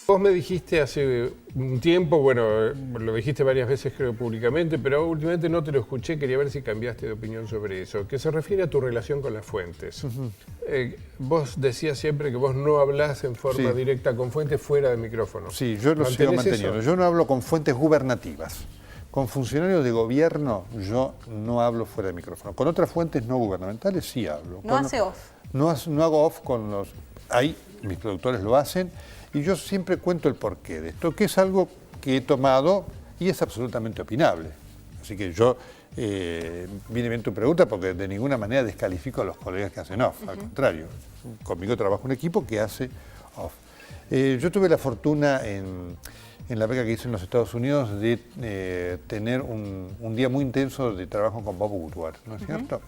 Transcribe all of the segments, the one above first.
Vos me dijiste hace un tiempo, bueno, lo dijiste varias veces creo públicamente, pero últimamente no te lo escuché, quería ver si cambiaste de opinión sobre eso, que se refiere a tu relación con las fuentes. Vos decías siempre que vos no hablás en forma directa con fuentes fuera del micrófono. Sí, yo lo sigo manteniendo. Yo no hablo con fuentes gubernativas. Con funcionarios de gobierno yo no hablo fuera del micrófono. Con otras fuentes no gubernamentales sí hablo. No hace off. No hago off con los... Ahí mis productores lo hacen y yo siempre cuento el porqué de esto, que es algo que he tomado y es absolutamente opinable. Así que yo, viene bien tu pregunta porque de ninguna manera descalifico a los colegas que hacen off, al contrario. Conmigo trabaja un equipo que hace off. Yo tuve la fortuna en la beca que hice en los Estados Unidos de tener un día muy intenso de trabajo con Bob Woodward, ¿no es cierto?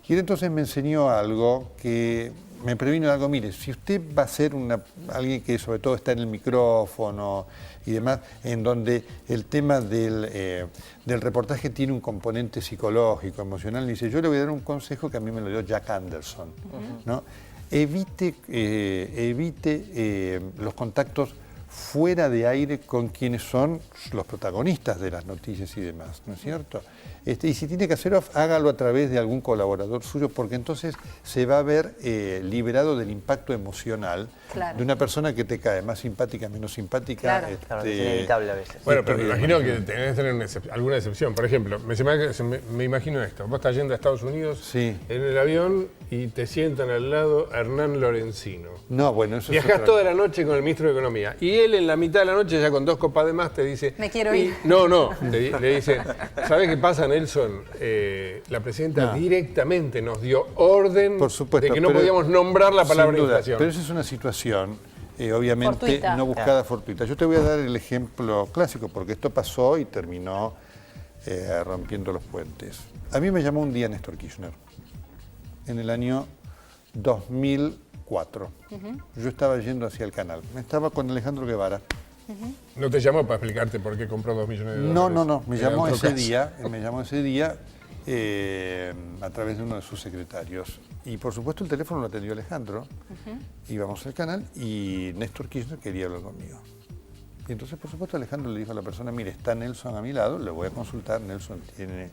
Y él entonces me enseñó algo que me previno algo. Mire, si usted va a ser alguien que sobre todo está en el micrófono y demás, en donde el tema del reportaje tiene un componente psicológico, emocional, me dice, yo le voy a dar un consejo que a mí me lo dio Jack Anderson, ¿no? Evite los contactos fuera de aire con quienes son los protagonistas de las noticias y demás, ¿no es cierto? Y si tiene que hacer off, hágalo a través de algún colaborador suyo, porque entonces se va a ver liberado del impacto emocional de una persona que te cae más simpática, menos simpática. Claro, es inevitable a veces. Bueno, pero me imagino que tenés que tener alguna excepción. Por ejemplo, me imagino esto. Vos estás yendo a Estados Unidos en el avión y te sientan al lado Hernán Lorenzino. No, bueno, eso Viajás toda la noche con el ministro de Economía y él en la mitad de la noche, ya con 2 copas de más, te dice... Me quiero ir. No, le dice, ¿sabés qué pasa, Nelson? La presidenta directamente nos dio orden de que no podíamos nombrar la palabra inflación. Pero esa es una situación, obviamente, no buscada fortuita. Yo te voy a dar el ejemplo clásico, porque esto pasó y terminó rompiendo los puentes. A mí me llamó un día Néstor Kirchner, en el año 2004. Yo estaba yendo hacia el canal. Estaba con Alejandro Guevara. ¿No te llamó para explicarte por qué compró 2 millones de dólares? No. Me llamó ese día a través de uno de sus secretarios. Y por supuesto el teléfono lo atendió Alejandro. Íbamos al canal y Néstor Kirchner quería hablar conmigo. Y entonces, por supuesto, Alejandro le dijo a la persona, mire, está Nelson a mi lado, le voy a consultar. Nelson tiene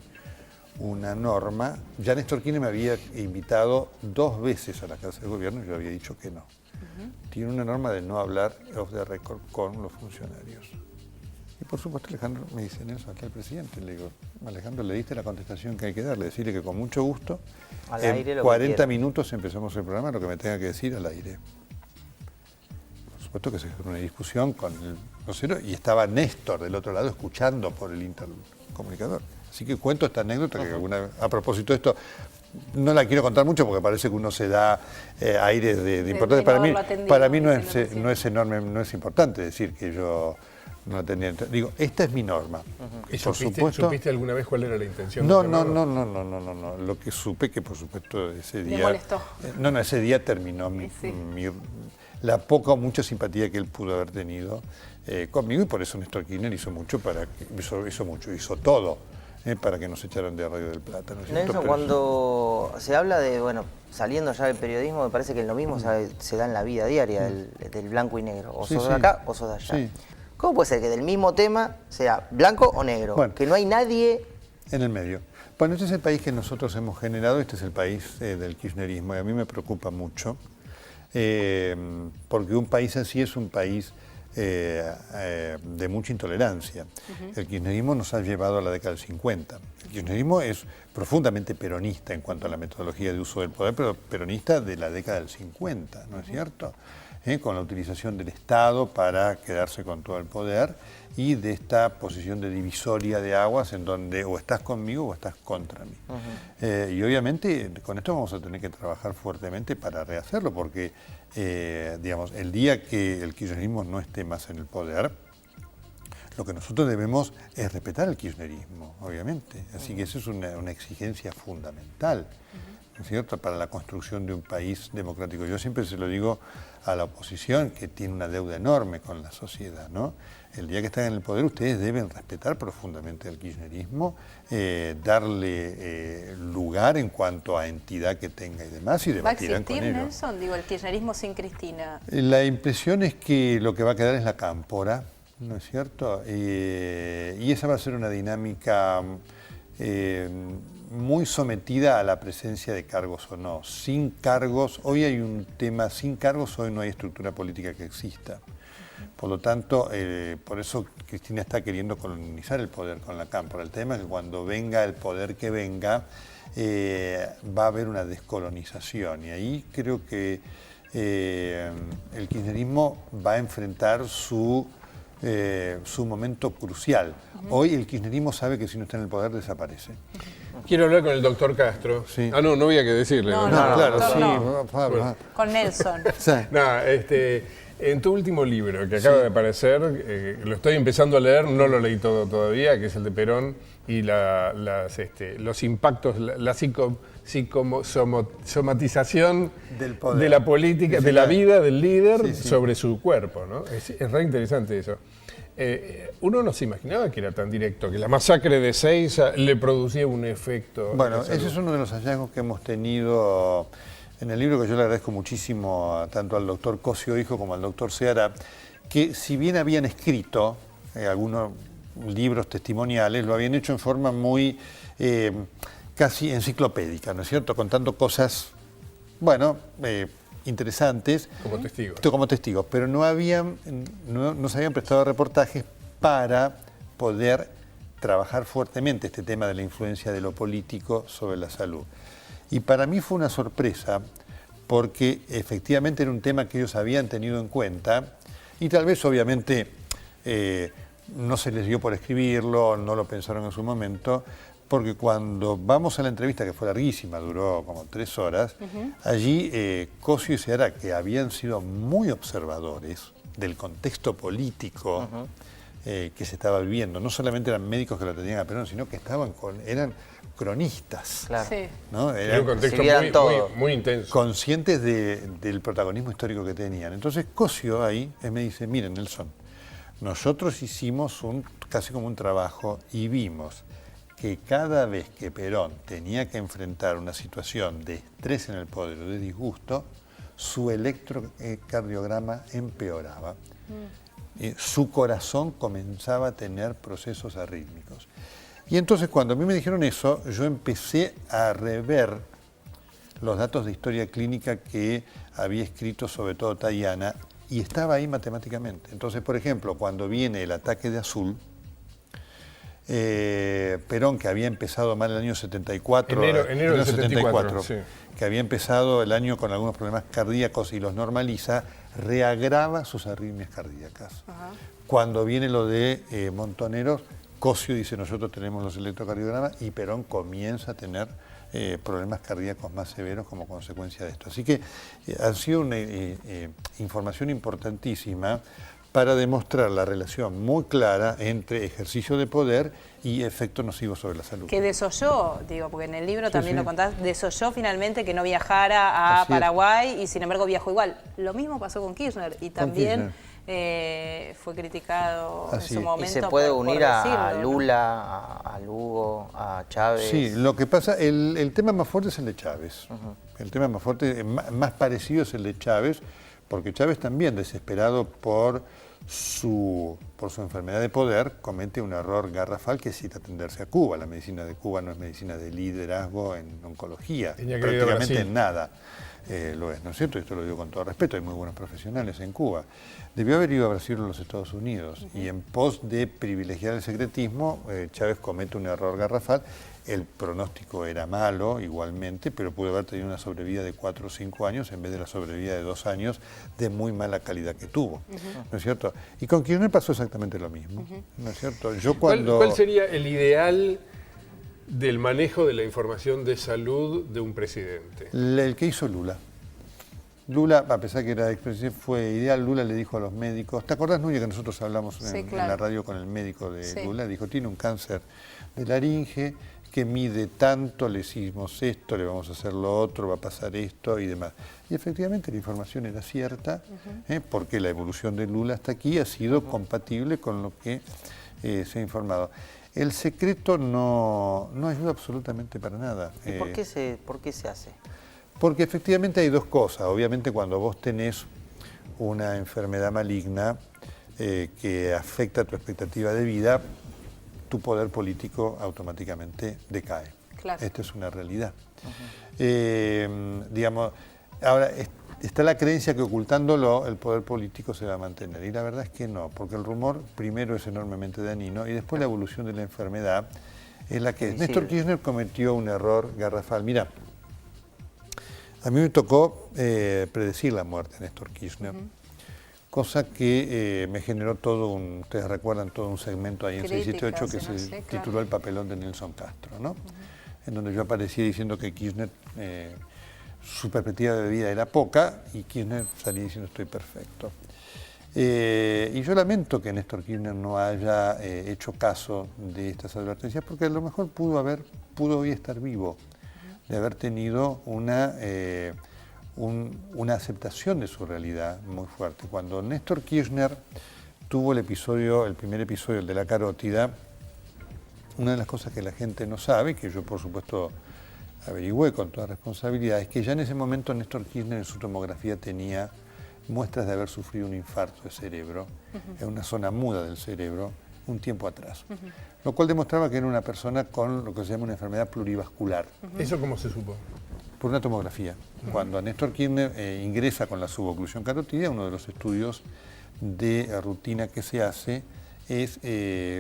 una norma. Ya Néstor Kirchner me había invitado 2 veces a la Casa de Gobierno y yo había dicho que no. Tiene una norma de no hablar off the record con los funcionarios. Y por supuesto Alejandro me dice, Nelson, aquí al presidente. Le digo, Alejandro, le diste la contestación que hay que darle, decirle que con mucho gusto, en 40 minutos empezamos el programa, lo que me tenga que decir al aire. Por supuesto que se hizo una discusión con el vocero y estaba Néstor del otro lado escuchando por el intercomunicador. Así que cuento esta anécdota que a propósito de esto, no la quiero contar mucho porque parece que uno se da aires de importancia. Para mí no es enorme, no es importante decir que yo no la tenía. Digo, esta es mi norma. ¿Y supiste alguna vez cuál era la intención? No. Lo que supe que por supuesto ese día... ¿Le molestó? Ese día terminó la poca o mucha simpatía que él pudo haber tenido conmigo y por eso Néstor Kirchner hizo todo. Para que nos echaran de Radio del Plata. ¿No es cierto? Nelson, cuando se habla de, saliendo ya del periodismo, me parece que lo mismo se da en la vida diaria, del blanco y negro. O sos de acá o sos de allá. ¿Cómo puede ser que del mismo tema sea blanco o negro? Que no hay nadie... En el medio. Bueno, este es el país que nosotros hemos generado, este es el país del kirchnerismo y a mí me preocupa mucho, porque un país así es un país... de mucha intolerancia. El kirchnerismo nos ha llevado a la década del 50. El kirchnerismo es profundamente peronista en cuanto a la metodología de uso del poder, pero peronista de la década del 50, ¿no es cierto? Con la utilización del Estado para quedarse con todo el poder y de esta posición de divisoria de aguas en donde o estás conmigo o estás contra mí. Y obviamente con esto vamos a tener que trabajar fuertemente para rehacerlo porque, el día que el kirchnerismo no esté más en el poder, lo que nosotros debemos es respetar el kirchnerismo, obviamente. Así que eso es una exigencia fundamental. ¿no es cierto?, para la construcción de un país democrático. Yo siempre se lo digo a la oposición, que tiene una deuda enorme con la sociedad, ¿no? El día que están en el poder, ustedes deben respetar profundamente el kirchnerismo, darle lugar en cuanto a entidad que tenga y demás, y debatirán con ellos. ¿Va a existir, Nelson, digo, el kirchnerismo sin Cristina? La impresión es que lo que va a quedar es la cámpora, ¿no es cierto? Y esa va a ser una dinámica muy sometida a la presencia de cargos o no. Sin cargos, hoy hay un tema, sin cargos hoy no hay estructura política que exista. Por lo tanto, por eso Cristina está queriendo colonizar el poder con la cámpora. El tema es que cuando venga el poder que venga, va a haber una descolonización. Y ahí creo que el kirchnerismo va a enfrentar su momento crucial. Hoy el kirchnerismo sabe que si no está en el poder desaparece. Quiero hablar con el doctor Castro. Sí. Ah, no había que decirle. No, Claro, doctor, sí. no. Bueno. Con Nelson. Sí. No, en tu último libro que acaba de aparecer, lo estoy empezando a leer, no lo leí todo todavía, que es el de Perón, y los impactos, la somatización Del poder. de la política, Sí, de la vida del líder Sí. sobre su cuerpo, ¿no? Es re interesante eso. Uno no se imaginaba que era tan directo, que la masacre de Seiza le producía un efecto. Bueno, de salud. ese es uno de los hallazgos que hemos tenido en el libro, que yo le agradezco muchísimo tanto al doctor Cosio Hijo como al doctor Seara, que si bien habían escrito algunos libros testimoniales, lo habían hecho en forma muy casi enciclopédica, ¿no es cierto?, contando cosas, bueno, interesantes. Como testigos. Como testigos, pero no se habían prestado reportajes para poder trabajar fuertemente este tema de la influencia de lo político sobre la salud. Y para mí fue una sorpresa, porque efectivamente era un tema que ellos habían tenido en cuenta, y tal vez obviamente no se les dio por escribirlo, no lo pensaron en su momento, porque cuando vamos a la entrevista, que fue larguísima, duró como 3 horas, allí Cosio y Seara, que habían sido muy observadores del contexto político que se estaba viviendo, no solamente eran médicos que lo tenían a Perón, sino que eran cronistas, Claro. Sí. ¿no? Era un contexto Escribían todo. muy intenso. conscientes del protagonismo histórico que tenían. Entonces Cosio ahí me dice, miren Nelson, nosotros hicimos casi como un trabajo y vimos que cada vez que Perón tenía que enfrentar una situación de estrés en el poder o de disgusto, su electrocardiograma empeoraba. Su corazón comenzaba a tener procesos arrítmicos. Y entonces cuando a mí me dijeron eso, yo empecé a rever los datos de historia clínica que había escrito sobre todo Tayana, y estaba ahí matemáticamente. Entonces, por ejemplo, cuando viene el ataque de Azul, Perón, que había empezado mal el año 74, enero del 74, sí. que había empezado el año con algunos problemas cardíacos y los normaliza, reagrava sus arritmias cardíacas. Cuando viene lo de Montoneros, Cosio dice, nosotros tenemos los electrocardiogramas, y Perón comienza a tener problemas cardíacos más severos como consecuencia de esto. Así que ha sido una información importantísima para demostrar la relación muy clara entre ejercicio de poder y efectos nocivos sobre la salud. Que desoyó, digo, porque en el libro también sí. lo contás, desoyó finalmente que no viajara a Así es. Paraguay y sin embargo viajó igual. Lo mismo pasó con Kirchner y también fue criticado Así en su es. momento. Y se puede por unir a decirlo, ¿no? Lula, a Lugo, a Chávez. Sí, lo que pasa, el tema más fuerte es el de Chávez. El tema más fuerte, más parecido es el de Chávez, porque Chávez también, desesperado por su enfermedad de poder, comete un error garrafal, que es ir a atenderse a Cuba. La medicina de Cuba no es medicina de liderazgo en oncología, Tenía que ir a prácticamente Brasil. en nada. Lo es, ¿no es cierto? Esto lo digo con todo respeto, hay muy buenos profesionales en Cuba. Debió haber ido a Brasil o a los Estados Unidos, y en pos de privilegiar el secretismo, Chávez comete un error garrafal. El pronóstico era malo igualmente, pero pudo haber tenido una sobrevida de 4 o 5 años en vez de la sobrevida de 2 años de muy mala calidad que tuvo, ¿no es cierto? Y con Kirchner pasó exactamente lo mismo, ¿no es cierto? Yo cuando... ¿Cuál sería el ideal del manejo de la información de salud de un presidente? El que hizo Lula. Lula, a pesar que era expresidente, fue ideal. Lula le dijo a los médicos, ¿te acordás, Núñez, que nosotros hablamos Sí, en claro. la radio con el médico de Sí. Lula? Dijo, tiene un cáncer de laringe que mide tanto, le hicimos esto, le vamos a hacer lo otro, va a pasar esto y demás. Y efectivamente la información era cierta, porque la evolución de Lula hasta aquí ha sido compatible con lo que se ha informado. El secreto no ayuda absolutamente para nada. ¿Y por qué se hace? Porque efectivamente hay dos cosas. Obviamente cuando vos tenés una enfermedad maligna que afecta tu expectativa de vida, tu poder político automáticamente decae. Claro. Esta es una realidad. Digamos, ahora está la creencia que ocultándolo el poder político se va a mantener. Y la verdad es que no, porque el rumor primero es enormemente dañino y después la evolución de la enfermedad es la que es. Néstor Kirchner cometió un error garrafal. Mira, a mí me tocó predecir la muerte de Néstor Kirchner, cosa que me generó todo ustedes recuerdan, todo un segmento ahí en 678 que se tituló El papelón de Nelson Castro, ¿no? En donde yo aparecía diciendo que Kirchner, su perspectiva de vida era poca y Kirchner salía diciendo estoy perfecto. Y yo lamento que Néstor Kirchner no haya hecho caso de estas advertencias porque a lo mejor pudo hoy estar vivo, de haber tenido una aceptación de su realidad muy fuerte. Cuando Néstor Kirchner tuvo el primer episodio, el de la carótida, una de las cosas que la gente no sabe, que yo por supuesto averigüé con toda responsabilidad, es que ya en ese momento Néstor Kirchner en su tomografía tenía muestras de haber sufrido un infarto de cerebro en una zona muda del cerebro un tiempo atrás, lo cual demostraba que era una persona con lo que se llama una enfermedad plurivascular. ¿Eso cómo se supo? Por una tomografía. Cuando Néstor Kirchner ingresa con la suboclusión carotidia, uno de los estudios de rutina que se hace es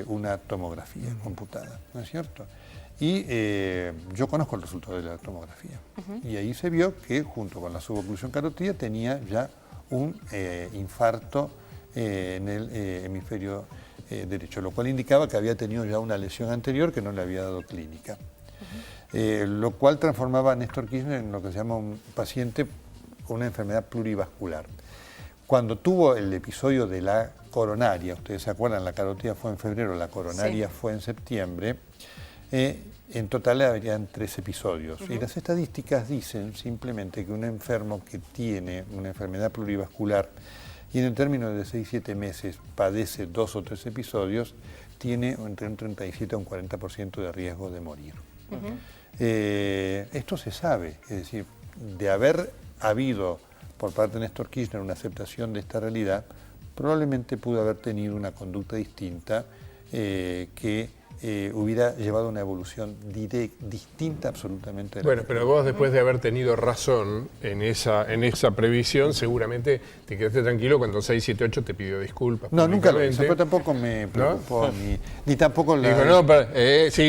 una tomografía computada, ¿no es cierto? Y yo conozco el resultado de la tomografía. Y ahí se vio que junto con la suboclusión carotidia tenía ya un infarto en el hemisferio derecho, lo cual indicaba que había tenido ya una lesión anterior que no le había dado clínica. Lo cual transformaba a Néstor Kirchner en lo que se llama un paciente con una enfermedad plurivascular. Cuando tuvo el episodio de la coronaria, ustedes se acuerdan, la carótida fue en febrero, la coronaria fue en septiembre, en total habrían 3 episodios. Y las estadísticas dicen simplemente que un enfermo que tiene una enfermedad plurivascular y en el término de 6-7 meses padece 2 o 3 episodios, tiene entre un 37 a un 40% de riesgo de morir. Esto se sabe, es decir, de haber habido por parte de Néstor Kirchner una aceptación de esta realidad, probablemente pudo haber tenido una conducta distinta que hubiera llevado a una evolución distinta absolutamente. Bueno, pero vos después de haber tenido razón en esa previsión, seguramente te quedaste tranquilo cuando 678 te pidió disculpas. No, nunca lo hizo, pero tampoco me preocupó, ¿no? ni tampoco la... Dijo,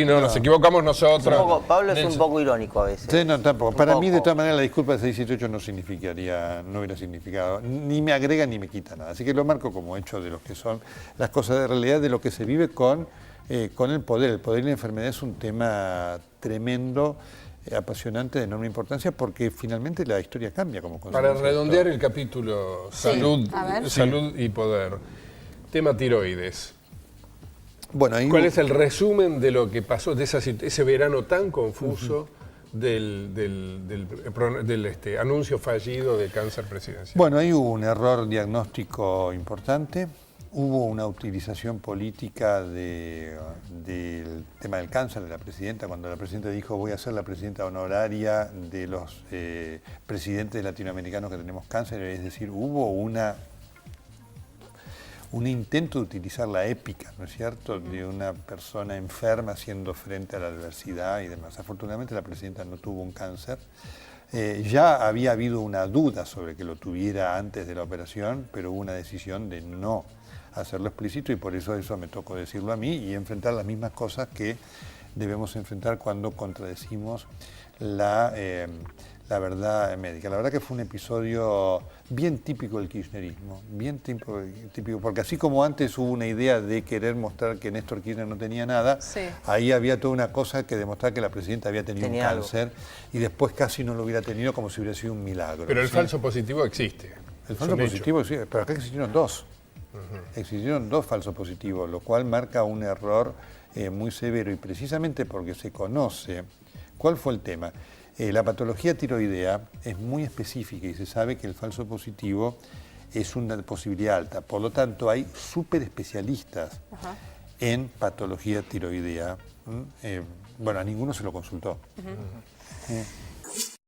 no, nos equivocamos nosotros. Pablo es un poco irónico a veces. Sí, no, tampoco. Para mí, de todas maneras, la disculpa de 678 no hubiera significado, ni me agrega ni me quita nada. Así que lo marco como hecho de lo que son las cosas de realidad, de lo que se vive con el poder. El poder y la enfermedad es un tema tremendo, apasionante, de enorme importancia, porque finalmente la historia cambia como consecuencia. Para redondear el capítulo salud y poder, tema tiroides. Bueno, ¿Cuál es el resumen de lo que pasó, de ese verano tan confuso del anuncio fallido de cáncer presidencial? Bueno, ahí hubo un error diagnóstico importante. Hubo una utilización política del tema del cáncer de la presidenta, cuando la presidenta dijo voy a ser la presidenta honoraria de los presidentes latinoamericanos que tenemos cáncer, es decir, hubo un intento de utilizar la épica, ¿no es cierto?, de una persona enferma haciendo frente a la adversidad y demás. Afortunadamente la presidenta no tuvo un cáncer. Ya había habido una duda sobre que lo tuviera antes de la operación, pero hubo una decisión de no hacerlo explícito y por eso me tocó decirlo a mí y enfrentar las mismas cosas que debemos enfrentar cuando contradecimos la verdad médica. La verdad que fue un episodio bien típico del kirchnerismo, bien típico, porque así como antes hubo una idea de querer mostrar que Néstor Kirchner no tenía nada, ahí había toda una cosa que demostrar que la presidenta había tenido un cáncer y después casi no lo hubiera tenido como si hubiera sido un milagro. Pero el falso positivo existe. El falso positivo sí, pero acá existieron 2. Existieron 2 falsos positivos, lo cual marca un error muy severo, y precisamente porque se conoce cuál fue el tema. La patología tiroidea es muy específica y se sabe que el falso positivo es una posibilidad alta. Por lo tanto, hay súper especialistas en patología tiroidea. Bueno, a ninguno se lo consultó.